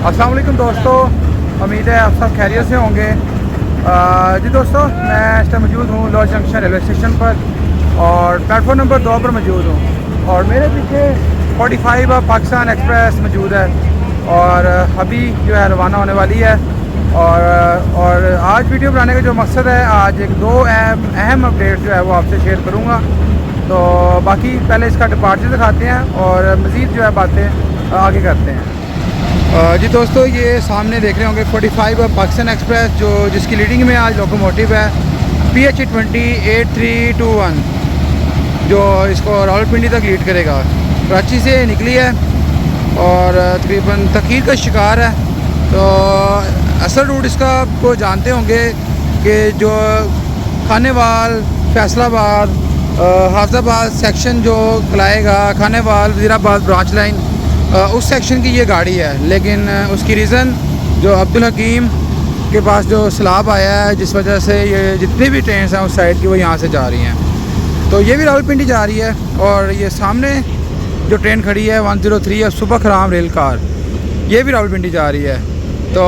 अस्सलाम वालेकुम दोस्तों, उम्मीद है आप सब खैरियत से होंगे। जी दोस्तों, मैं इस टाइम मौजूद हूँ लॉज जंक्शन रेलवे स्टेशन पर और प्लेटफॉर्म नंबर 2 पर मौजूद हूँ और मेरे पीछे 45 पाकिस्तान एक्सप्रेस मौजूद है और अभी जो है रवाना होने वाली है। और आज वीडियो बनाने का जो मकसद है, आज एक दो अहम अपडेट जो है वो आपसे शेयर करूँगा। तो बाकी पहले इसका डिपार्चर दिखाते हैं और मज़ीद जो है बातें आगे करते हैं। जी दोस्तों, ये सामने देख रहे होंगे 45 पाकिस्तान एक्सप्रेस जिसकी लीडिंग में आज लोकोमोटिव है PH208321 जो इसको रावलपिंडी तक लीड करेगा। कराची से निकली है और तकरीबन तखीर का शिकार है। तो असल रूट इसका आपको जानते होंगे कि जो खानेवाल, फैसलाबाद, हाफजाबाद सेक्शन जो लाएगा, खानेवाल वज़ीराबाद ब्रांच लाइन, उस सेक्शन की ये गाड़ी है। लेकिन उसकी रीज़न जो अब्दुल हकीम के पास जो सैलाब आया है, जिस वजह से ये जितनी भी ट्रेन हैं उस साइड की वो यहाँ से जा रही हैं। तो ये भी रावलपिंडी जा रही है और ये सामने जो ट्रेन खड़ी है 103 है सुबह खराम रेल कार, ये भी रावलपिंडी जा रही है। तो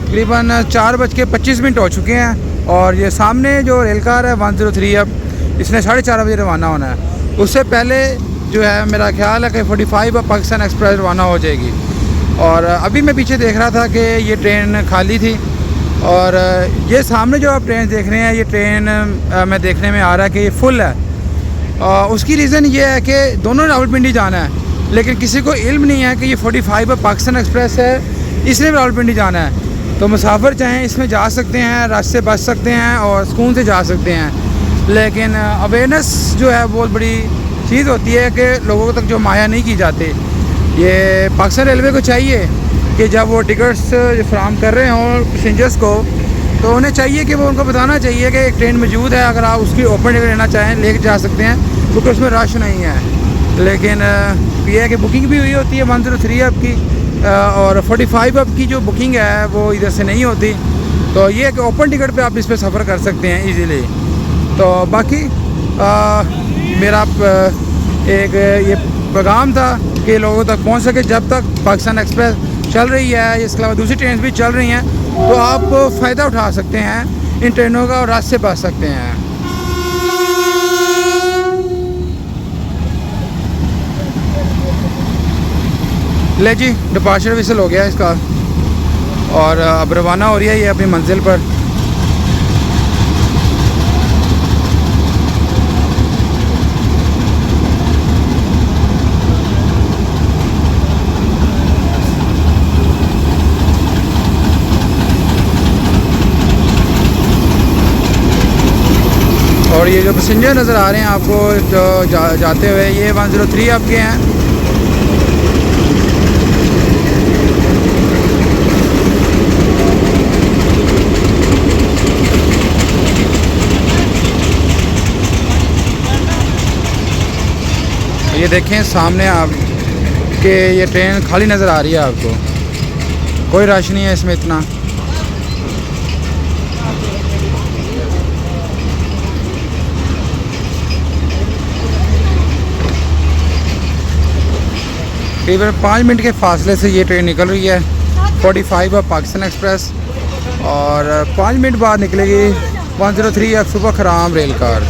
तकरीबन 4:25 हो चुके हैं और ये सामने जो रेल कार है 103 अब इसने 4:30 बजे रवाना होना है। उससे पहले जो है मेरा ख्याल है कि 45 पाकिस्तान एक्सप्रेस रवाना हो जाएगी। और अभी मैं पीछे देख रहा था कि ये ट्रेन खाली थी और ये सामने जो आप ट्रेन देख रहे हैं, ये ट्रेन मैं देखने में आ रहा है कि ये फुल है। उसकी रीज़न ये है कि दोनों रावलपिंडी जाना है, लेकिन किसी को इल्म नहीं है कि ये 45 पाकिस्तान एक्सप्रेस है, इसलिए रावलपिंडी जाना है। तो मुसाफिर चाहें इसमें जा सकते हैं, रास्ते बच सकते हैं और सुकून से जा सकते हैं। लेकिन अवेयरनेस जो है बहुत बड़ी चीज़ होती है कि लोगों तक जो माया नहीं की जाती। ये पाकिस्तान रेलवे को चाहिए कि जब वो टिकट्स फराहम कर रहे हों पैसेंजर्स को, तो उन्हें चाहिए कि वो उनको बताना चाहिए कि एक ट्रेन मौजूद है, अगर आप उसकी ओपन टिकट लेना चाहें लेके जा सकते हैं क्योंकि उसमें रश नहीं है। लेकिन ये है कि बुकिंग भी हुई होती है 103 अब की और 45 अब की जो बुकिंग है वो इधर से नहीं होती। तो ये कि ओपन टिकट पे आप इस पर सफ़र कर सकते हैं ईज़िली। तो बाकी मेरा एक ये पैगाम था कि लोगों तक पहुंच सके। जब तक पाकिस्तान एक्सप्रेस चल रही है, इसके अलावा दूसरी ट्रेन भी चल रही हैं, तो आप फ़ायदा उठा सकते हैं इन ट्रेनों का और रास्ते बच सकते हैं। ले जी, डिपार्चर विसल हो गया इसका और अब रवाना हो रही है ये अपनी मंजिल पर। और ये जो पैसेंजर नज़र आ रहे हैं आपको जो जाते हुए, ये 103 आपके हैं। ये देखें सामने आप कि ये ट्रेन खाली नज़र आ रही है आपको, कोई रश नहीं है इसमें इतना। करीबन 5 मिनट के फासले से ये ट्रेन निकल रही है 45 पाकिस्तान एक्सप्रेस और 5 मिनट बाद निकलेगी 103 अब सुबह खराम रेल कार।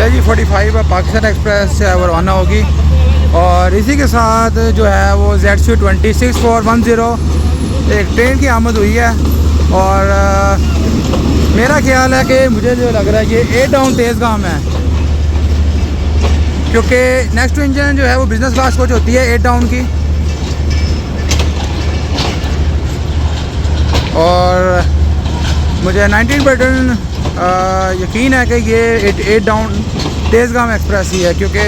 जी 45 पाकिस्तान एक्सप्रेस से वो रवाना होगी और इसी के साथ जो है वो ZC26410 एक ट्रेन की आमद हुई है। और मेरा ख्याल है कि मुझे जो लग रहा है ये 8 डाउन तेज़गाम है, क्योंकि नेक्स्ट इंजन जो है वो बिज़नेस क्लास कोच होती है 8 डाउन की। और मुझे 19% यकीन है कि ये 8 डाउन तेज़गाम एक्सप्रेस ही है, क्योंकि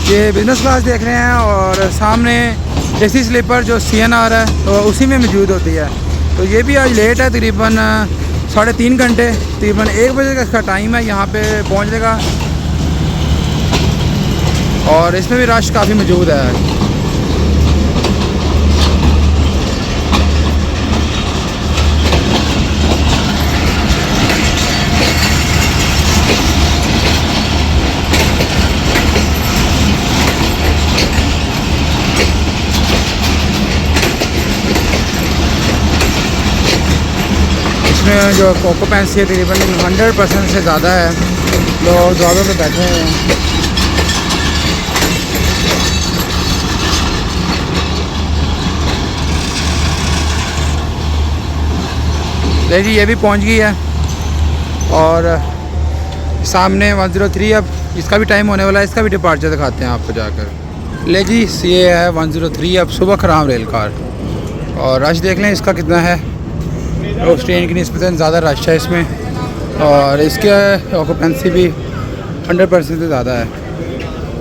ये बिज़नेस क्लास देख रहे हैं और सामने एसी स्लीपर जो CNR है तो उसी में मौजूद होती है। तो ये भी आज लेट है, तकरीबन 3.5 घंटे, तकरीबन 1 बजे का इसका टाइम है यहाँ पे पहुँचेगा। और इसमें भी रश काफ़ी मौजूद है। इसमें जो ऑक्यूपेंसी है तकरीबन 100% से ज़्यादा है, लोग दरवाज़ों पे बैठे हुए हैं। ले जी ये भी पहुंच गई है और सामने 103, अब इसका भी टाइम होने वाला है, इसका भी डिपार्चर दिखाते हैं आपको जाकर। ले जी ये है 103, अब सुबह खराम रेल कार, और रश देख लें इसका कितना है। उस ट्रेन की निस्बतन ज़्यादा रश है इसमें, और इसके ऑक्यूपेंसी भी 100% से ज़्यादा है।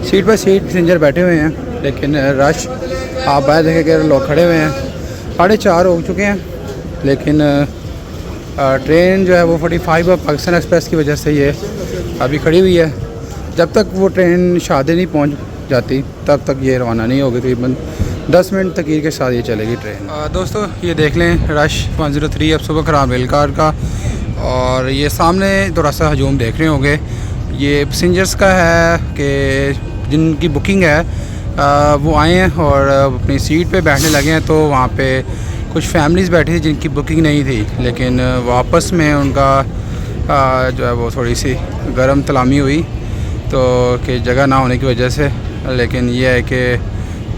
सीट बाई सीट पैसेंजर बैठे हुए हैं, लेकिन रश आप बाहर देखें कि लोग खड़े हुए हैं। 4:30 हो चुके हैं, लेकिन ट्रेन जो है वो 45 और पाकिस्तान एक्सप्रेस की वजह से ये अभी खड़ी हुई है। जब तक वो ट्रेन शादी नहीं पहुंच जाती तब तक ये रवाना नहीं होगी। तकरीबन 10 मिनट तकीर के साथ ये चलेगी ट्रेन। दोस्तों ये देख लें रश 103 अब सुबह खराम रेल कार का, और ये सामने थोड़ा सा हजूम देख रहे होंगे, ये पैसेंजर्स का है कि जिनकी बुकिंग है वो आए हैं और अपनी सीट पे बैठने लगे हैं। तो वहाँ पे कुछ फैमिलीज़ बैठी थी जिनकी बुकिंग नहीं थी, लेकिन वापस में उनका जो है वो थोड़ी सी गर्म तलामी हुई तो कि जगह ना होने की वजह से। लेकिन ये है कि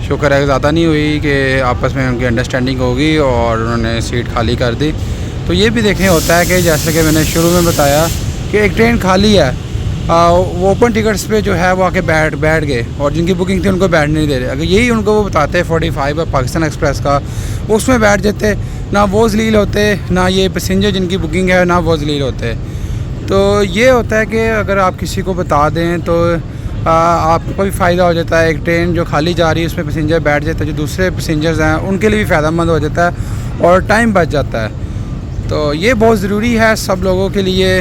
शुक्र है ज़्यादा नहीं हुई कि आपस में उनकी अंडरस्टैंडिंग होगी और उन्होंने सीट खाली कर दी। तो ये भी देखने होता है कि जैसे कि मैंने शुरू में बताया कि एक ट्रेन खाली है, वो ओपन टिकट्स पे जो है वो आके बैठ गए, और जिनकी बुकिंग थी उनको बैठ नहीं दे रहे। अगर यही उनको वो बताते 45 और पाकिस्तान एक्सप्रेस का, उसमें बैठ जाते, ना वो जलील होते, ना ये पैसेंजर जिनकी बुकिंग है ना वो जलील होते। तो ये होता है कि अगर आप किसी को बता दें तो आपको भी फ़ायदा हो जाता है। एक ट्रेन जो खाली जा रही है उसमें पैसेंजर बैठ जाता है, जो दूसरे पैसेंजर्स हैं उनके लिए भी फ़ायदेमंद हो जाता है और टाइम बच जाता है। तो ये बहुत ज़रूरी है सब लोगों के लिए।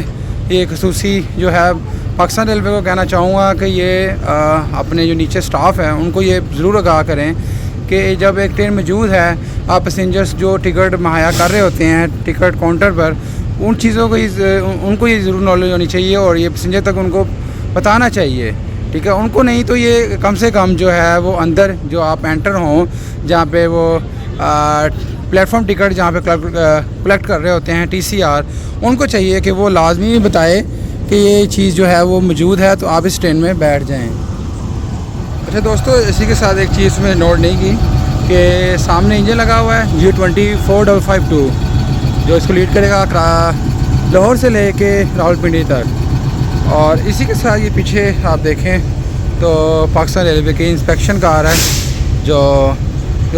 ये खसूसी जो है पाकिस्तान रेलवे को कहना चाहूँगा कि ये अपने जो नीचे स्टाफ है उनको ये ज़रूर आगाह करें कि जब एक ट्रेन मौजूद है, आप पैसेंजर्स जो टिकट मुहैया कर रहे होते हैं टिकट काउंटर पर, उन चीज़ों को उनको ये ज़रूर नॉलेज होनी चाहिए और ये पैसेंजर तक उनको बताना चाहिए, ठीक है। उनको नहीं तो ये कम से कम जो है वो अंदर जो आप एंटर हों, जहाँ पे वो प्लेटफॉर्म टिकट जहाँ पे कलेक्ट कर रहे होते हैं TCR, उनको चाहिए कि वो लाजमी बताए कि ये चीज़ जो है वो मौजूद है, तो आप इस ट्रेन में बैठ जाएं। अच्छा दोस्तों, इसी के साथ एक चीज़ मैंने नोट नहीं की कि सामने इंजन लगा हुआ है G20 4552, जो इसको लीड करेगा लाहौर से लेके रावलपिंडी तक। और इसी के साथ ये पीछे आप देखें तो पाकिस्तान रेलवे की इंस्पेक्शन कार है, जो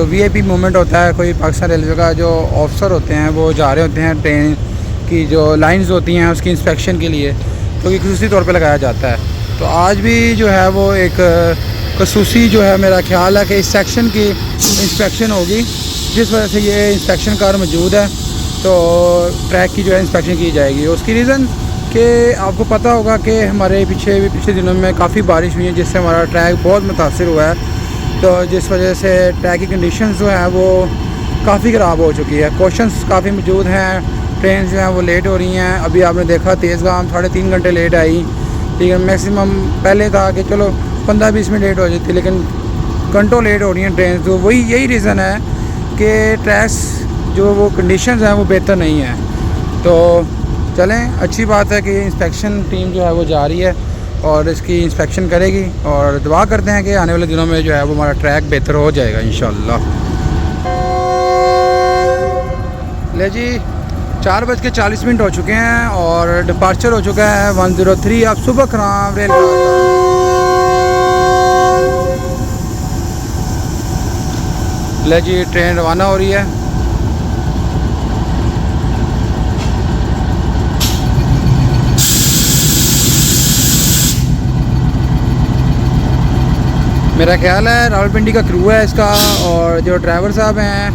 VIP मूवमेंट होता है। कोई पाकिस्तान रेलवे का जो ऑफिसर होते हैं वो जा रहे होते हैं ट्रेन की जो लाइंस होती हैं उसकी इंस्पेक्शन के लिए, तो ये खसूसी तौर पे लगाया जाता है। तो आज भी जो है वो एक खसूसी जो है, मेरा ख्याल है कि इस सेक्शन की इंस्पेक्शन होगी, जिस वजह से ये इंस्पेक्शन कार मौजूद है। तो ट्रैक की जो है इंस्पेक्शन की जाएगी। उसकी रीज़न कि आपको पता होगा कि हमारे पिछले दिनों में काफ़ी बारिश हुई है, जिससे हमारा ट्रैक बहुत मुतासिर हुआ है। तो जिस वजह से ट्रैक की कंडीशंस जो हैं वो काफ़ी ख़राब हो चुकी है। क्वेश्चंस काफ़ी मौजूद हैं, ट्रेन जो हैं वो लेट हो रही हैं। अभी आपने देखा तेज़गाम 3.5 घंटे लेट आई, लेकिन मैक्सिमम पहले था कि चलो 15-20 मिनट लेट हो जाती, लेकिन घंटों लेट हो रही हैं ट्रेन। तो यही रीज़न है कि ट्रैक्स जो वो कंडीशंस हैं वो बेहतर नहीं है। तो चलें, अच्छी बात है कि इंस्पेक्शन टीम जो है वो जा रही है और इसकी इंस्पेक्शन करेगी, और दुआ करते हैं कि आने वाले दिनों में जो है वो हमारा ट्रैक बेहतर हो जाएगा इंशाअल्लाह। ले जी 4:40 हो चुके हैं और डिपार्चर हो चुका है 103 अब सुबह खराम रेल का। ले जी ट्रेन रवाना हो रही है। मेरा ख्याल है रावलपिंडी का क्रू है इसका, और जो ड्राइवर साहब हैं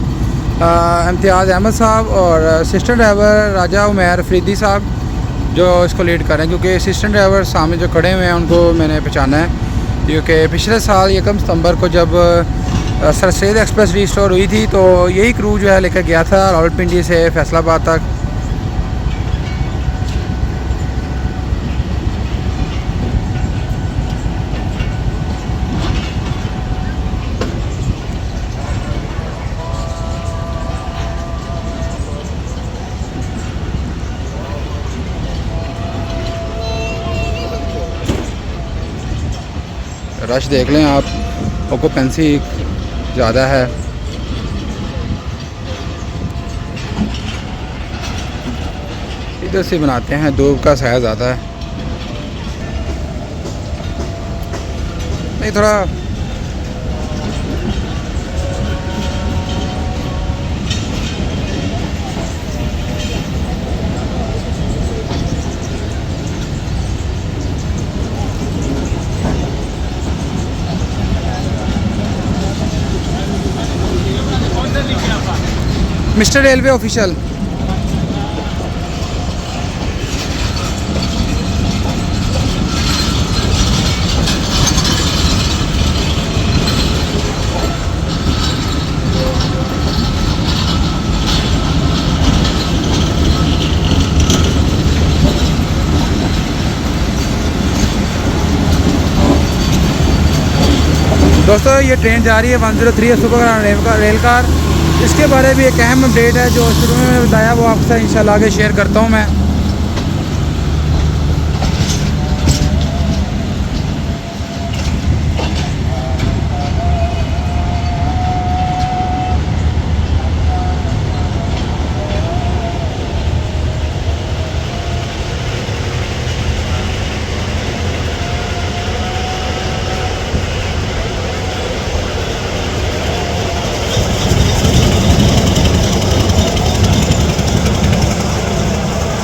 इम्तियाज़ अहमद साहब, और असिस्टेंट ड्राइवर राजा उमैर अफरीदी साहब जो इसको लीड कर रहे हैं। क्योंकि असिस्टेंट ड्राइवर सामने जो खड़े हुए हैं उनको मैंने पहचाना है, क्योंकि पिछले साल 1 सितंबर को जब सर सैयद एक्सप्रेस रिस्टोर हुई थी तो यही क्रू जो है लेकर गया था रावलपिंडी से फैसलाबाद तक। रश देख लें आप, ऑक्यूपेंसी ज़्यादा है। इधर से बनाते हैं, धूप का साया ज़्यादा है। नहीं थोड़ा मिस्टर रेलवे ऑफिशियल। दोस्तों ये ट्रेन जा रही है 103 सुपर रेल कार। इसके बारे में एक अहम अपडेट है जो शुरू में बताया, वो आपसे इंशाल्लाह आगे शेयर करता हूँ मैं।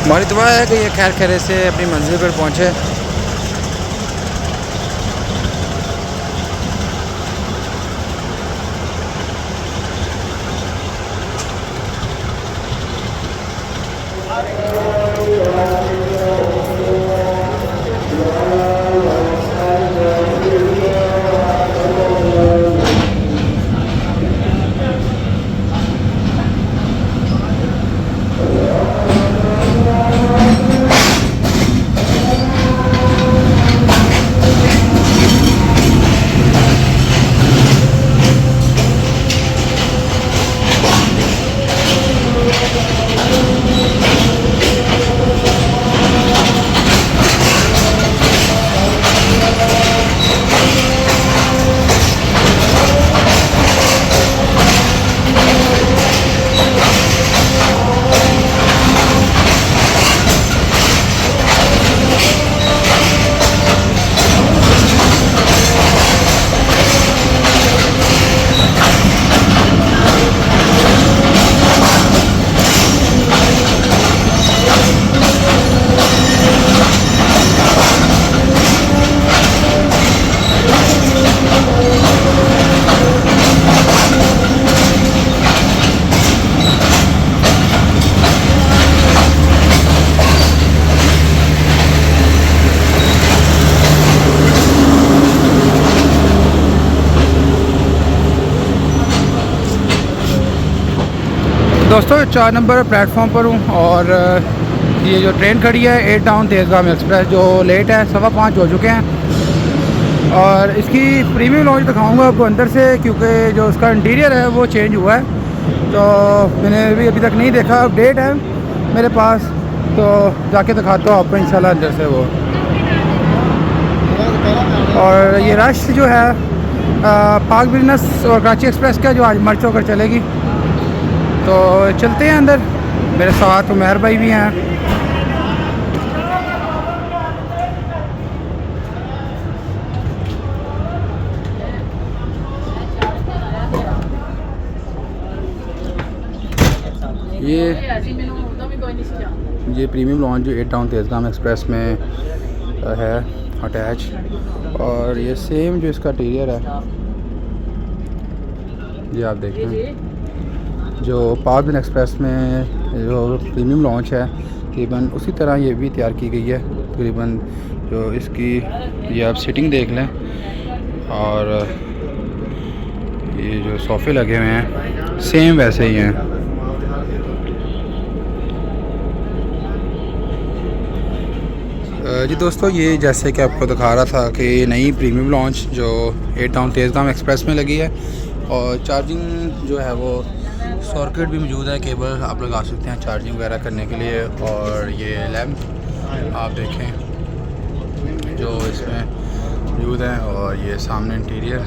हमारी दुआ है कि ये खैर खैरियत से अपनी मंजिल पर पहुँचे। दोस्तों 4 नंबर प्लेटफॉर्म पर हूँ, और ये जो ट्रेन खड़ी है 8 टाउन तेज़गाम एक्सप्रेस जो लेट है, 5:15 हो चुके हैं। और इसकी प्रीमियम लॉन्च दिखाऊंगा आपको अंदर से, क्योंकि जो उसका इंटीरियर है वो चेंज हुआ है, तो मैंने भी अभी तक नहीं देखा। अपडेट है मेरे पास, तो जाके दिखाता हूँ आपको इंशाल्लाह अंदर से वो। और ये रश जो है पाक बिजनेस और कराची एक्सप्रेस का जो आज मर्ज होकर चलेगी, तो चलते हैं अंदर। मेरे साथ उमैर भाई भी हैं। ये प्रीमियम लॉन्च जो 8 टाउन तेज़गाम एक्सप्रेस में है, अटैच। और ये सेम जो इसका इंटीरियर है ये आप देखते हैं, जो पार्क एक्सप्रेस में जो प्रीमियम लॉन्च है तकरीबन उसी तरह ये भी तैयार की गई है। तकरीबन जो इसकी ये आप सीटिंग देख लें, और ये जो सोफ़े लगे हुए हैं सेम वैसे ही हैं। जी दोस्तों, ये जैसे कि आपको दिखा रहा था कि नई प्रीमियम लॉन्च जो 8 टाउन तेज़गाम एक्सप्रेस में लगी है, और चार्जिंग जो है वो सॉकेट भी मौजूद है, केबल आप लगा सकते हैं चार्जिंग वगैरह करने के लिए। और ये लैंप आप देखें जो इसमें मौजूद है, और ये सामने इंटीरियर।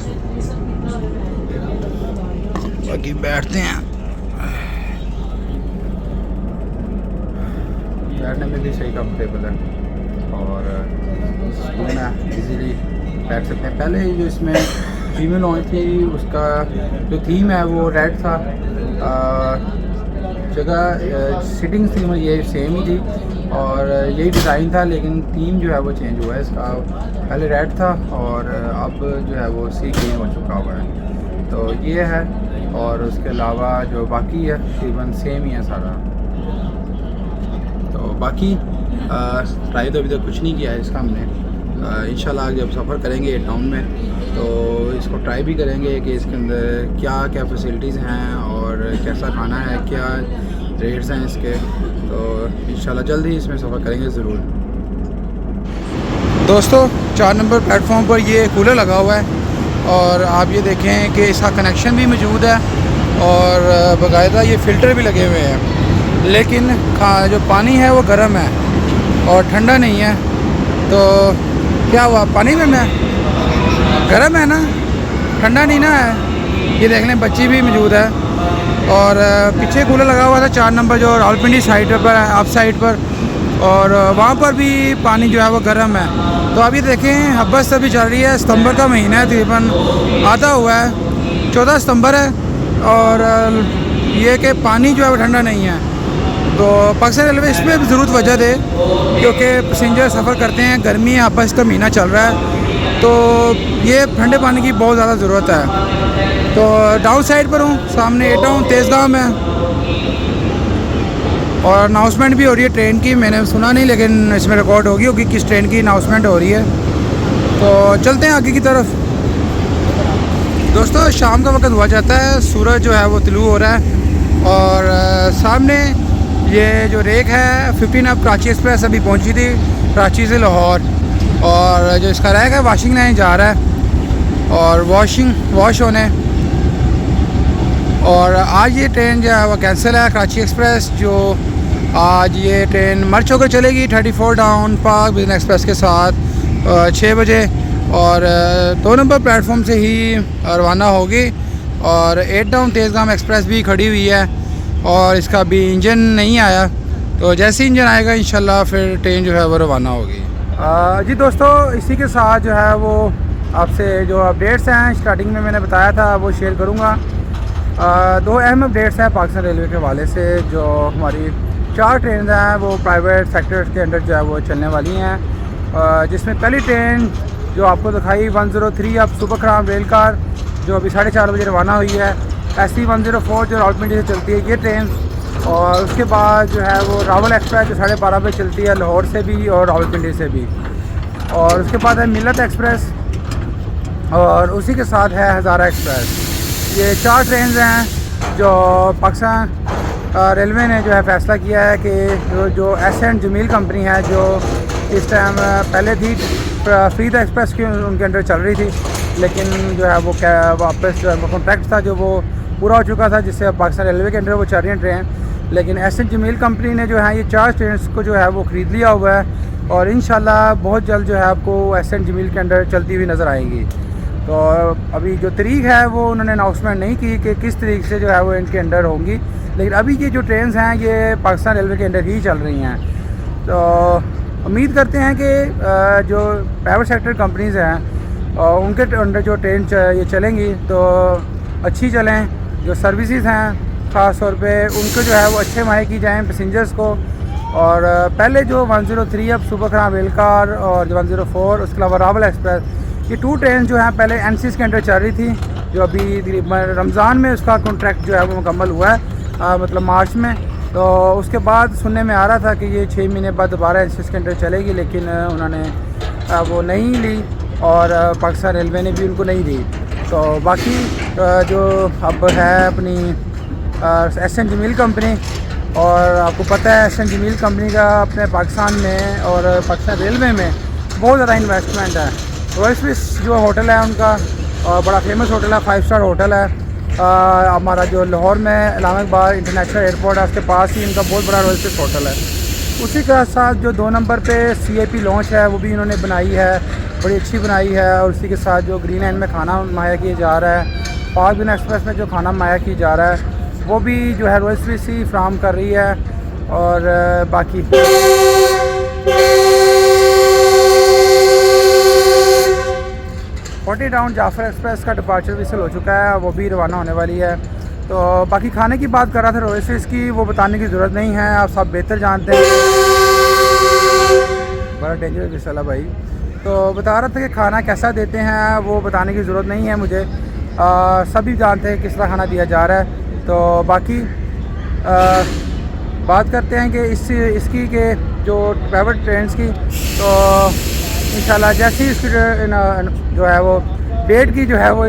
बाकी बैठते हैं, बैठने में भी सही कंफर्टेबल है और सुकून है, इजीली बैठ सकते हैं। पहले जो इसमें प्रीमियम लॉन्च थी उसका जो थीम है वो रेड था, जगह सीटिंग थीम ये सेम ही थी और यही डिज़ाइन था, लेकिन थीम जो है वो चेंज हुआ है इसका। पहले रेड था और अब जो है वो सी ग्रीन हो चुका हुआ है। तो ये है, और उसके अलावा जो बाकी है तकरीबन सेम ही है सारा। तो बाकी ट्राई तो अभी तक कुछ नहीं किया है इसका हमने। इंशाल्लाह जब सफ़र करेंगे टाउन में तो इसको ट्राई भी करेंगे कि इसके अंदर क्या क्या फैसिलिटीज़ हैं और कैसा खाना है, क्या रेट्स हैं इसके। तो इंशाल्लाह जल्द ही इसमें सफ़र करेंगे ज़रूर। दोस्तों, 4 नंबर प्लेटफॉर्म पर ये कूलर लगा हुआ है, और आप ये देखें कि इसका कनेक्शन भी मौजूद है और बाकायदा ये फ़िल्टर भी लगे हुए हैं, लेकिन जो पानी है वो गर्म है और ठंडा नहीं है। तो क्या हुआ, पानी में मैं गर्म है ना, ठंडा नहीं ना है। ये देख लें, बच्ची भी मौजूद है, और पीछे कूलर लगा हुआ था 4 नंबर जो रावलपिंडी साइड पर है, आप साइड पर, और वहाँ पर भी पानी जो है वो गर्म है। तो अभी देखें हब्बस अभी चल रही है, सितंबर का महीना है, तकरीबन आधा हुआ है, 14 सितंबर है, और ये कि पानी जो है वो ठंडा नहीं है। तो पाकिस्तान रेलवे इस पर ज़रूर वजह दे, क्योंकि पैसेंजर सफ़र करते हैं, गर्मी है, आपस का महीना चल रहा है, तो ये ठंडे पानी की बहुत ज़्यादा ज़रूरत है। तो डाउन साइड पर हूँ, सामने 8 टाउन तेज़गाम है, और अनाउंसमेंट भी हो रही है ट्रेन की। मैंने सुना नहीं, लेकिन इसमें रिकॉर्ड होगी किस ट्रेन की अनाउंसमेंट हो रही है। तो चलते हैं आगे की तरफ। दोस्तों, शाम का वक्त हुआ जाता है, सूरज जो है वो तुलू हो रहा है, और सामने ये जो रेक है 15 अब कराची एक्सप्रेस अभी पहुंची थी कराची से लाहौर, और जो इसका रैक है वाशिंग लाइन जा रहा है और वॉश होने। और आज ये ट्रेन जो है वो कैंसिल है, कराची एक्सप्रेस जो आज ये ट्रेन मर्ज होकर चलेगी 34 डाउन पार्क बिजनेस एक्सप्रेस के साथ 6 बजे, और 2 नंबर प्लेटफॉर्म से ही रवाना होगी। और 8 डाउन तेज़गाम एक्सप्रेस भी खड़ी हुई है, और इसका अभी इंजन नहीं आया, तो जैसे इंजन आएगा इंशाल्लाह फिर ट्रेन जो है वो रवाना होगी। जी दोस्तों, इसी के साथ जो है वो आपसे जो अपडेट्स हैं स्टार्टिंग में मैंने बताया था वो शेयर करूँगा। 2 अहम अपडेट्स हैं पाकिस्तान रेलवे के हवाले से। जो हमारी 4 ट्रेन हैं वो प्राइवेट सेक्टर्स के अंडर जो है वो चलने वाली हैं, जिसमें पहली ट्रेन जो आपको दिखाई 103 अब सुपर खराम रेल कार जो अभी 4:30 बजे रवाना हुई है, SC 104 जो रावलपिंडी से चलती है ये ट्रेन, और उसके बाद जो है वो रावल एक्सप्रेस जो 12:30 बजे चलती है लाहौर से भी और रावलपिंडी से भी, और उसके बाद है मिलत एक्सप्रेस, और उसी के साथ है हज़ारा एक्सप्रेस। ये 4 ट्रेन हैं जो पाकिस्तान रेलवे ने जो है फ़ैसला किया है कि जो एस.एंड जमील कंपनी है जो इस टाइम पहले थी फरीद एक्सप्रेस की उनके अंडर चल रही थी, लेकिन जो है वो वापस जो कॉन्ट्रैक्ट था जो वो पूरा हो चुका था, जिससे पाकिस्तान रेलवे के अंडर वो चल रही हैं ट्रेन। लेकिन एस.एंड जमील कंपनी ने जो है ये 4 ट्रेन को जो है वो ख़रीद लिया हुआ है, और इंशाल्लाह बहुत जल्द जो है आपको एस.एंड जमील के अंडर चलती हुई नज़र आएंगी। तो अभी जो तारीख है वो उन्होंने अनाउंसमेंट नहीं की कि किस तरीके से जो है वो इनके अंडर होंगी, लेकिन अभी ये जो ट्रेन हैं ये पाकिस्तान रेलवे के अंडर ही चल रही हैं। तो उम्मीद करते हैं कि जो प्राइवेट सेक्टर कंपनीज़ हैं उनके अंडर जो ट्रेन ये चलेंगी तो अच्छी चलें। जो सर्विसेज हैं ख़ास तौर पे उनको जो है वो अच्छे मुहैया की जाएँ पैसेंजर्स को, और पहले जो 103 अब सुबह खराम रेलकार और 104 उसके अलावा रावल एक्सप्रेस, ये 2 ट्रेन जो हैं पहले एनसीसी के अंडर चल रही थी, जो अभी तकरीबन रमज़ान में उसका कॉन्ट्रैक्ट जो है वो मुकम्मल हुआ है, मतलब मार्च में। तो उसके बाद सुनने में आ रहा था कि ये 6 महीने बाद दोबारा एनसीसी के अंडर चलेगी, लेकिन उन्होंने वो नहीं ली और पाकिस्तान रेलवे ने भी उनको नहीं दी। तो बाकी जो अब है अपनी एसएन जमील कंपनी, और आपको पता है एसएन जमील कंपनी का अपने पाकिस्तान में और पाकिस्तान रेलवे में बहुत ज़्यादा इन्वेस्टमेंट है। रॉयल स्विस जो होटल है उनका बड़ा फेमस होटल है, 5 स्टार होटल है। हमारा जो लाहौर में इलामा इकबाल इंटरनेशनल एयरपोर्ट है उसके पास ही इनका बहुत बड़ा रॉयल स्विस होटल है। उसी के साथ जो 2 नंबर पे सीएपी लॉन्च है वो भी इन्होंने बनाई है, बड़ी अच्छी बनाई है। और उसी के साथ जो ग्रीन लैंड में खाना मुहैया किया जा रहा है, पाक बिना एक्सप्रेस में जो खाना मुहैया किया जा रहा है वो भी जो है रॉयल स्विस ही फ्राहम कर रही है। और बाकी 40 टाउन जाफर एक्सप्रेस का डिपार्चर विसल हो चुका है, वो भी रवाना होने वाली है। तो बाकी खाने की बात कर रहा था रॉयल स्विस की, वो बताने की ज़रूरत नहीं है, आप सब बेहतर जानते हैं। बड़ा डेंजरस विसल है भाई। तो बता रहा था कि खाना कैसा देते हैं वो बताने की ज़रूरत नहीं है मुझे, सभी जानते हैं किस तरह खाना दिया जा रहा है। तो बाकी बात करते हैं कि इसकी के जो प्राइवेट ट्रेन्स की, तो इंशाल्लाह जैसे ही इसकी जो है वो डेट की जो है वो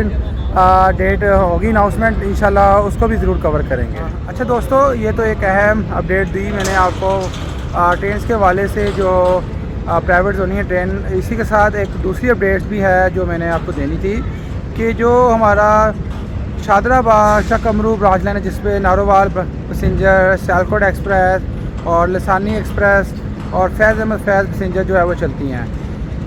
डेट होगी अनाउंसमेंट, इंशाल्लाह उसको भी ज़रूर कवर करेंगे। अच्छा दोस्तों, ये तो एक अहम अपडेट दी मैंने आपको ट्रेन्स के हवाले से जो प्राइवेट होनी है ट्रेन। इसी के साथ एक दूसरी अपडेट भी है जो मैंने आपको देनी थी कि जो हमारा शादराबाद शाह कमरू ब्रांच लाइन है जिसपे नारोवाल पैसेंजर, सियालकोट एक्सप्रेस और लसानी एक्सप्रेस और फैज़ अहमद फैज़ पैसेंजर जो है वो चलती हैं।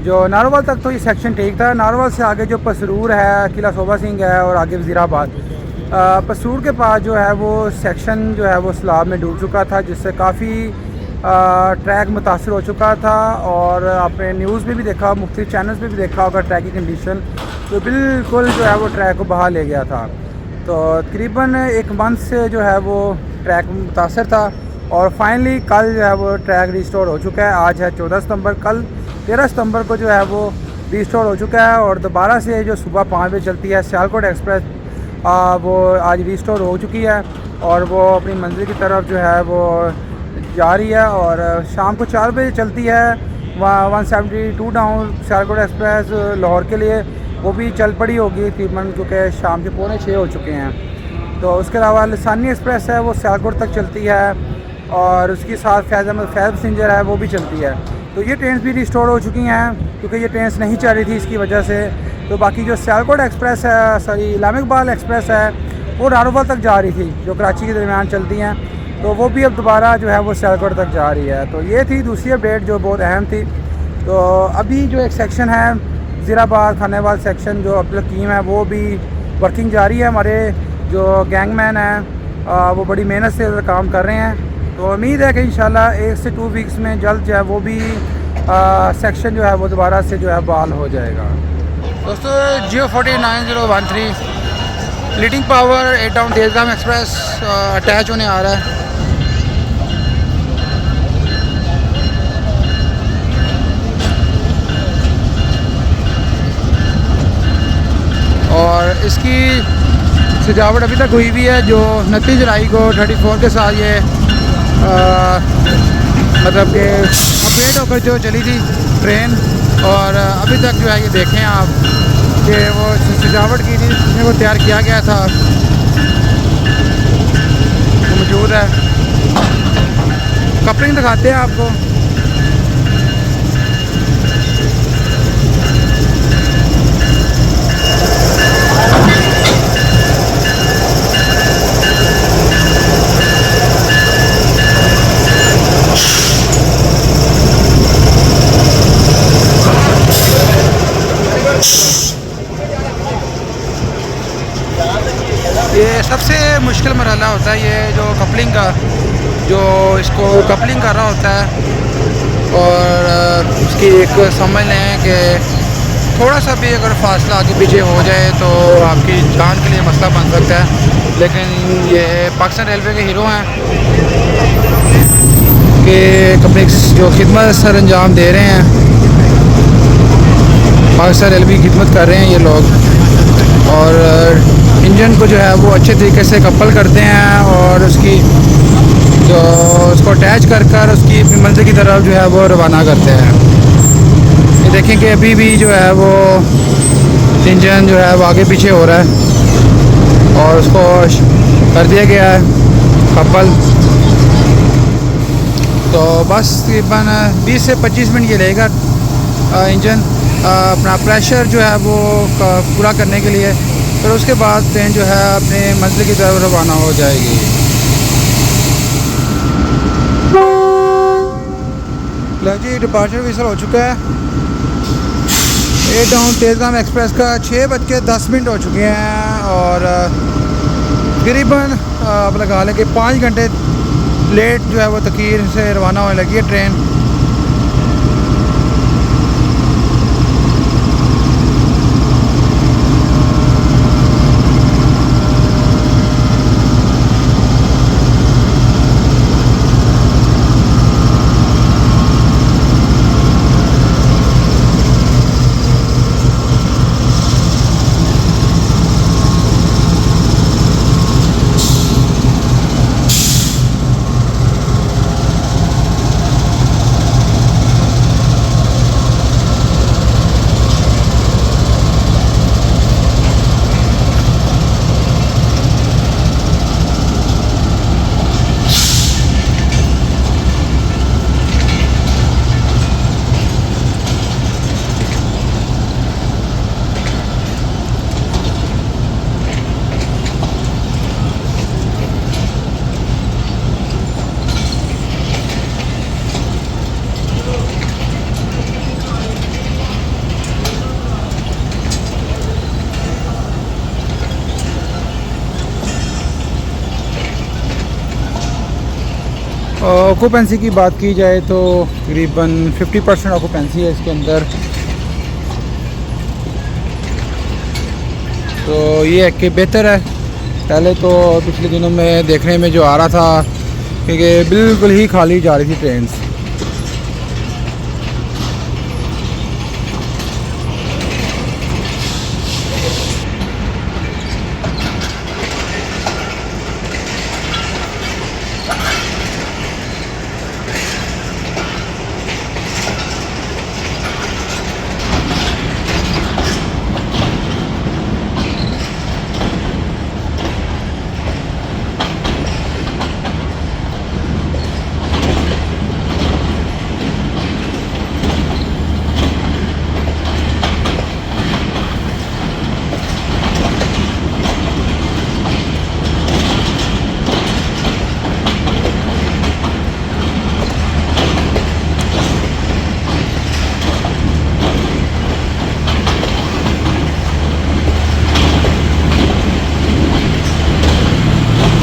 जो नारोवाल तक तो ये सेक्शन ठीक था, नारोवाल से आगे जो पसरूर है, किला सोबा सिंह है और आगे वज़ीराबाद, पसरूर के पास जो है वो सेक्शन जो है वो सैलाब में डूब चुका था, जिससे काफ़ी ट्रैक मुतासर हो चुका था। और आपने न्यूज़ में भी देखा, मुख्तलिफ चैनल्स में भी देखा होगा ट्रैक की कंडीशन, तो बिल्कुल जो है वो ट्रैक को बहा ले गया था। तो तकरीबन 1 मंथ से जो है वो ट्रैक मुतासर था और फाइनली कल जो है वो ट्रैक रिस्टोर हो चुका है। आज है 14 सितंबर, कल 13 सितंबर को जो है वो रिस्टोर हो चुका है और दोबारा से जो सुबह 5 बजे चलती है सियालकोट एक्सप्रेस, वो आज रिस्टोर हो चुकी है और वो अपनी मंजिल की तरफ जो है वो जा रही है। और शाम को 4 बजे चलती है 172 डाउन सियालकोट एक्सप्रेस लाहौर के लिए, वो भी चल पड़ी होगी तकरीबन, क्योंकि शाम के 5:45 हो चुके हैं। तो उसके अलावा लसानी एक्सप्रेस है वो सियालकोट तक चलती है और उसके साथ फैज़ अहमद फैज़ पैसेंजर है वो भी चलती है। तो ये ट्रेन भी रिस्टोर हो चुकी हैं क्योंकि ये ट्रेन नहीं चल रही थी इसकी वजह से। तो बाकी जो सियालकोट एक्सप्रेस है, सॉरी इलामा इकबाल एक्सप्रेस है, वो नारोवाल तक जा रही थी जो कराची के दरमियान चलती हैं, तो वो भी अब दोबारा जो है वो सियालकोट तक जा रही है। तो ये थी दूसरी अपडेट जो बहुत अहम थी। तो अभी जो एक सेक्शन है वज़ीराबाद खानेवाल सेक्शन जो अब्दुल हकीम है वो भी वर्किंग जारी है। हमारे जो गैंगमैन हैं वो बड़ी मेहनत से काम कर रहे हैं। तो उम्मीद है कि इंशाल्लाह 1 से 2 वीक्स में जल्द जो है वो भी सेक्शन जो है वो दोबारा से जो है बहाल हो जाएगा। दोस्तों जियो 409013 leading power 8 down Tezgam express attach होने आ रहा है। और इसकी सजावट अभी तक हुई हुई है, जो 29 जुलाई को 34 के साथ ये मतलब कि अपडेट होकर जो चली थी ट्रेन, और अभी तक जो है ये देखें आप कि वो सजावट की थी जिसमें वो तैयार किया गया था वो मौजूद है। कपलिंग दिखाते हैं आपको। ये सबसे मुश्किल मरहला होता है ये जो कपलिंग का, जो इसको कपलिंग कर रहा होता है और उसकी एक समझ लें कि थोड़ा सा भी अगर फासला आगे पीछे हो जाए तो आपकी जान के लिए मसला बन सकता है। लेकिन ये पाकिस्तान रेलवे के हीरो हैं, कि कंपनी जो खिदमत सर अंजाम दे रहे हैं, पाकिस्तान रेलवे की खिदमत कर रहे हैं ये लोग, और इंजन को जो है वो अच्छे तरीके से कपल करते हैं और उसकी जो उसको अटैच कर कर उसकी अपनी मंजिल की तरफ जो है वो रवाना करते हैं। ये देखें कि अभी भी जो है वो इंजन जो है वो आगे पीछे हो रहा है और उसको कर दिया गया है कपल। तो बस तकरीबन 20 से 25 मिनट ये लेगा इंजन अपना प्रेशर जो है वो पूरा करने के लिए। फिर उसके बाद ट्रेन जो है अपने मंजिल की तरफ रवाना हो जाएगी। लो जी, डिपार्चर विसल हो चुका है। ए डाउन तेज़गाम एक्सप्रेस का 6:10 हो चुके हैं और तकरीबन अब लगा लें कि 5 घंटे लेट जो है वो तकीर से रवाना होने लगी है ट्रेन। ऑक्यूपेंसी की बात की जाए तो तकरीबन 50% ऑक्यूपेंसी है इसके अंदर। तो ये है कि बेहतर है। पहले तो पिछले दिनों में देखने में जो आ रहा था कि बिल्कुल ही खाली जा रही थी ट्रेन।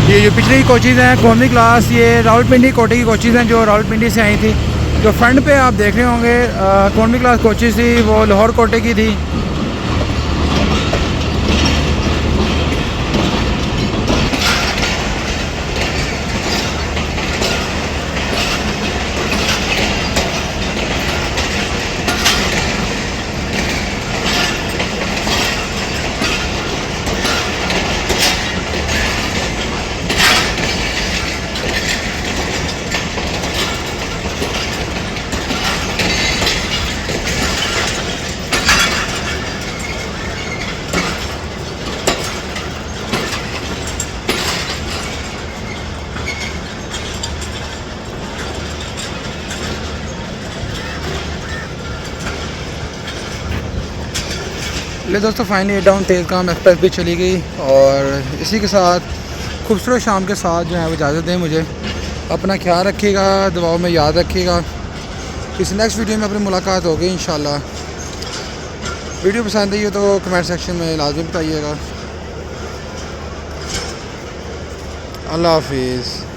ये जो पिछली कोचेज़ हैं कौमी क्लास, ये रावलपिंडी कोटे की कोचेज़ हैं जो रावलपिंडी से आई थी। जो फ्रंट पे आप देख रहे होंगे कौमी क्लास कोचेज़ थी वो लाहौर कोटे की थी। ले दोस्तों, फाइनली डाउन तेज़गाम एक्सप्रेस भी चली गई और इसी के साथ खूबसूरत शाम के साथ जो है वो इजाज़त दें मुझे। अपना ख्याल रखिएगा, दुआओं में याद रखिएगा। किसी नेक्स्ट वीडियो में अपनी मुलाकात होगी इंशाल्लाह। वीडियो पसंद आई हो तो कमेंट सेक्शन में लाजमी बताइएगा। अल्लाह हाफिज़।